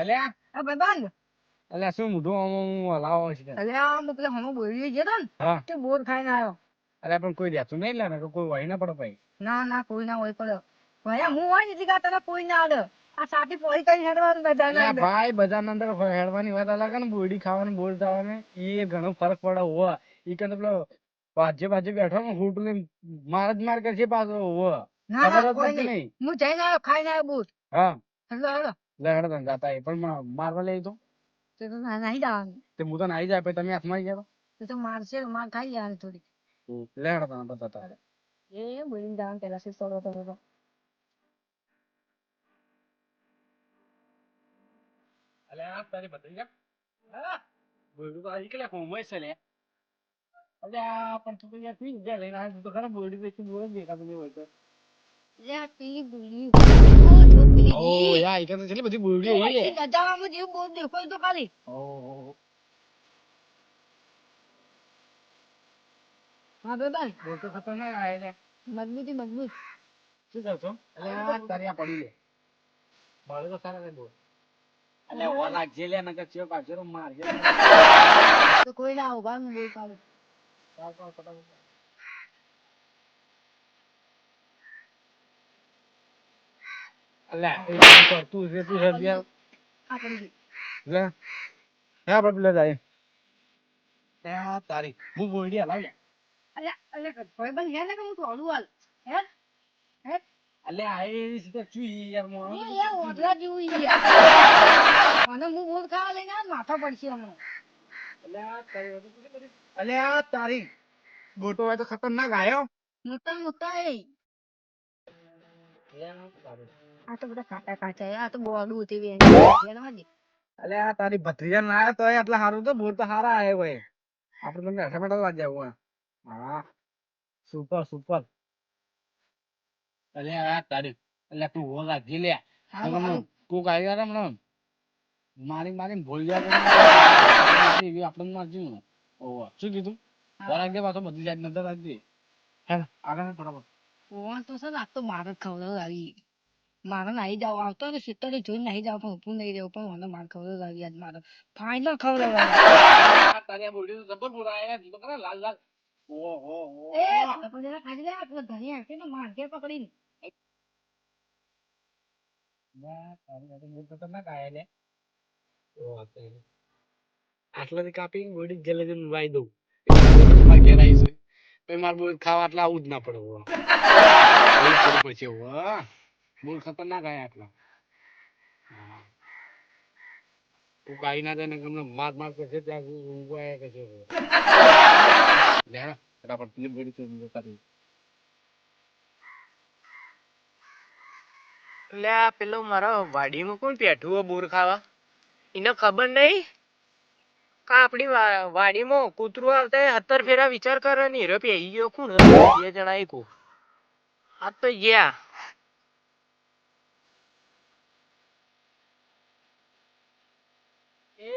અલ્યા આ ભાઈબંધ અલ્યા શું મોઢું આમ હલાવો છે અલ્યા હું પેલા હમો બોલી ગયો તો ને હા તે બોર ખાઈને આવ્યો. અલ્યા પણ કોઈ રહેતું નહીં લે ને કોઈ વહી ના પડે ભાઈ ના ના કોઈ ના હોય પડે ભયા હું હોય નથી કા તને કોઈ ના આડે આ સાથી પોઈ કઈ હેડવાનું બધા અલ્યા ભાઈ બજારના અંદર હેડવાની વાત અલગ ને બોરડી ખાવાની બોર ખાવાની એ ઘણો ફરક પડે હોવા ઈ કે પેલો ભાજે બેઠો ને ફૂટ ને માર જ માર કરશે પાછો હોવા ના ખબર ના જ કોઈ પડતી નહીં નહીં હું જઈને આવ્યો ખાઈને આવ્યો બોર હા હેલો હેલો લે હેડો તને જાતા એ પણ મારવા લઈ તો તે તો નહીં જવાનું તે હું તો નાઈ જાય પછી તમે હાથમાં ગયા તે તો મારશે માર ખાઈ જવાનું થોડી લે હેડો તને બતાતા એ બોલીને જવાનું પેલા થી સોડો તો અલ્યા તારી બદલી જા હા બોરડી તો આજી કે હોમય છે લે અલ્યા પણ તું તો યાર પી જા લઈને આ તો ખરા બોરડી દેખી બોર દેખાતું નહીં હોય તો લે પેલી બોલી ઓ જો પેલી ઓ યાર ઈ તો કેટલી બધી બોરડી આવી લે નજારામાં જેવું બોલ દેખો તો ખાલી ઓ હા બેબન બોલ તો ખતરનાક આયે લે મજબૂતી મજબૂત શું કહો છો અલ્યા તારી આ પડી લે મારે તો સારા લે બોલ અલ્યા ઓલા જે લે નકર ચેવ પાછો તો માર જે તો કોઈ ના ઉભા હું બોલ પાડું ચાલ ચાલ ફટાફટ અલ્યા એ કરતું છે તું સર આ પડી ગઈ લે હા બાપલા જાય એ તારી હું બોલડી હલાવ લે અલ્યા અલ્યા ભાઈ બન હે ને કે હું થોડું હાલ હે હે અલ્યા આ છે તો ચુઈ યાર મો એ યાર ઓઢલા જેવું યાર મને હું બોલ ખાવા લઈને આ માથા પડશે હમણાં અલ્યા તારી બધું પૂરી કરી અલ્યા તારી ગોટો હોય તો ખતરનાક આયો મોટા મોટા એ અલ્યા તારી આ તો બધા કાટા કાચા આ તો બોડું હતી બેન જેના દે અલ્યા તારી ભત્રીજા ના આયો તો આટલા હારું તો બોર તો હારા આયો ભાઈ આપણે તમને હેઠા મેઠા વાજ જાવ હા સુપર સુપર અલ્યા તારી અલ્યા તું હો લાગી લે તું કાઈ યાર હમણાં મારી ભૂલ ગયા એવી આપણે મારજી ને ઓહો શું કીધું વરાગ દે પાછો બદલી જાય નજર રાખજે હે આગળ બરાબર ઓન તો સર આ તો મારે ખવડાવ લાગી મારે નહીં જાવ આવતો ને સિત્તેર જોઈને નહીં જાવ પણ ઊભું નહીં રહેવું પણ મને મારે ખવડાવ લાગી આજ મારે ફાઇનલ ખવડાવ તારી બોડી તો જબર બોલા આયા તો કરે લાલ લાલ ઓહો એ તો જરા ખાલી લે આ ધણી હશે ને માર કે પકડીને ના તારી આ તો બોલ તો ના કાય લે ઓ તારી આટલાથી કાપી બોડી જલ્દી વાઈ દઉં માર ઘેર આવી છે પછી માર બોલ ખાવા આટલા આવું જ ના પડે બોલ પછી વાહ બોલ ખતરનાક આયા આટલા હા તું કાઈ ના જાય ને ગમે માર કરશે ત્યાં ઊંઘવા આયા કરશે લે ફટાફટ પેલી બોડી તો કરી લે આ પેલો મારા વાડીમાં કોણ પેઠું હો બોર ખાવા એને ખબર નહીં કા આપણી વાડીમાં કૂતરું આવતા 17 ફેરા વિચાર કરે ને હીરો પેહી ગયો કોણ બે જણા એક આ તો ગયા એ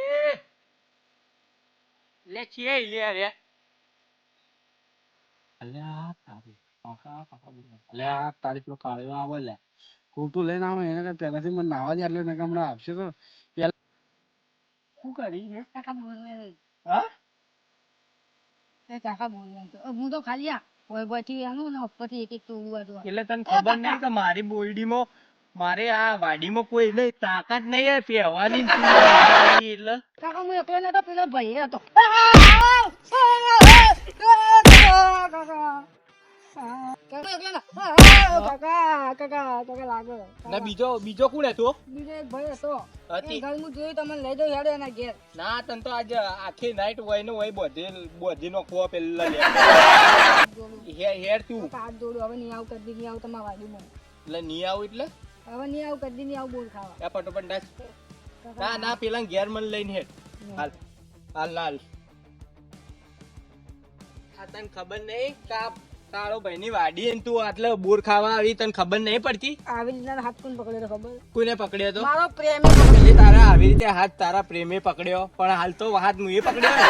લે છીએ લે રે અલ્યા તારી કાકા બોલ અલ્યા તારી પેલો કાળો આવે લે ખોટું લઈને આવે એને પહેલાથી મને નાવા દે એટલે હમણાં આવશે તો પેલા શું કરી હે કાકા બોલવે હા એ કાકા બોલવે તો હું તો ખાલી આ કોઈ પછી આનું ને ઉપરથી એક એક તોડવા દો એટલે તને ખબર નહીં કે મારી બોયડીમાં મારે આ વાડીમાં કોઈ નહીં તાકાત નહીં હે પહેવાની એટલે કાકા હું એકલો નતો પેલો ભાઈ હતો ના બીજો કોણ હતો બીજો એક ભાઈ હતો હતી. એ ઘર હું જોયું તમને લઈ દઉં હેડે એના ઘેર ના તને તો આજે આખી નાઈટ હોય ને હોય બોધી નો ખો પેલા લે હેર તું હાથ જોડું હવે નહીં આવું કદી નહીં આવું તમારા વાડીમાં એટલે નહીં આવું એટલે હવે નહીં આવું કદી નહીં આવું બોલ ખાવા આ ફટોફટ ના ના પેલા ઘેર મને લઈને હેડ હાલ હાલ હાલ આ તને ખબર નહીં કા તારો ભાઈ ની વાડી ને તું આટલે બોર ખાવા આવી તને ખબર નહીં પડતી આવી રીતના હાથ કોણ પકડ્યો તો ખબર કોઈને પકડ્યો તો મારો પ્રેમ એટલે તારા આવી રીતે હાથ તારા પ્રેમે પકડ્યો પણ હાલ તો હાથ હું એ પકડ્યો ને